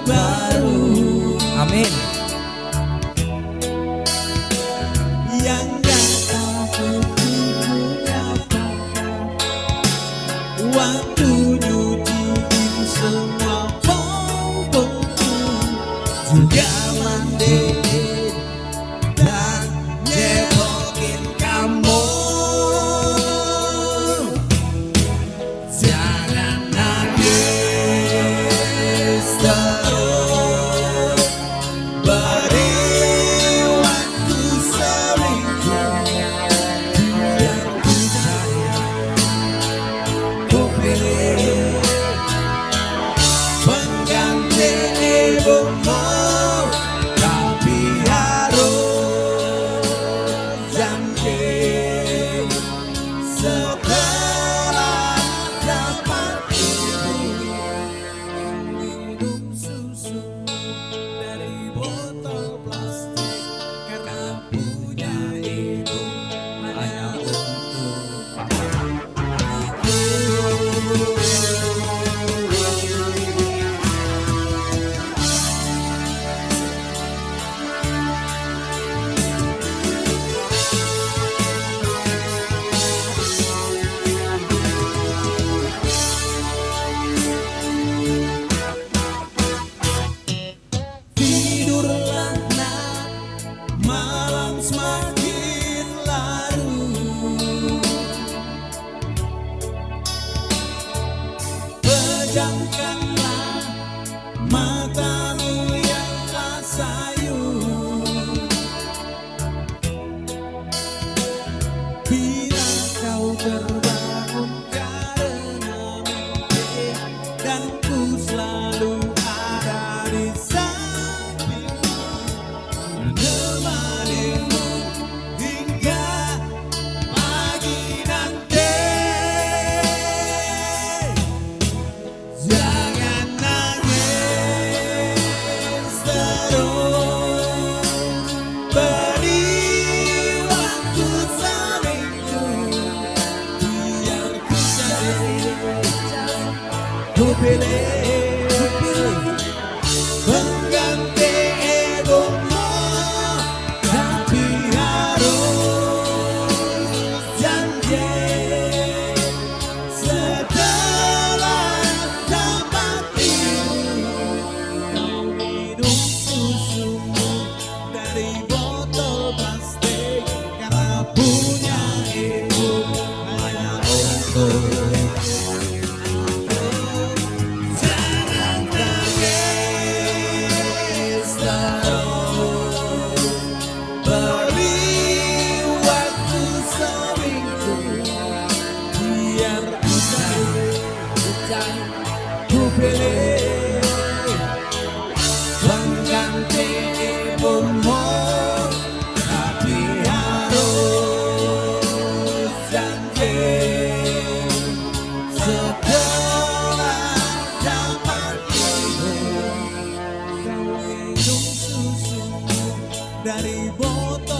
baru. Amin. Yang datang sesungguhnya waktu nyuciin semua pompongku, juga mandiin dan nyepokin kamu. Jangan nangis terus, beri waktu seminggu biar ku sayang. Ku pilih pengganti ibumu, tapi harus janji setelah dapat ibu minum susu dari botol plastik, karena punya ibu hanya untuk tidurlah nak, malam semakin larut. Pejamkanlah matamu yang tak sayu, bila kau terbangun karena mimpi, dan ku selalu ada di sampingmu, menemanimu hingga pagi nanti. Jangan nangis terus, beri waktu seminggu biar ku cari. Ku pilih pengganti ibumu, tapi harus janji setelah dapat ibu kau minum susumu dari botol plastik, karena punya ibu hanya untuk. Jangan nangis terus, beri waktu seminggu biar ku cari. Ku pilih pengganti ibumu, tapi harus janji setelah dapat ibu kau minum susumu dari botol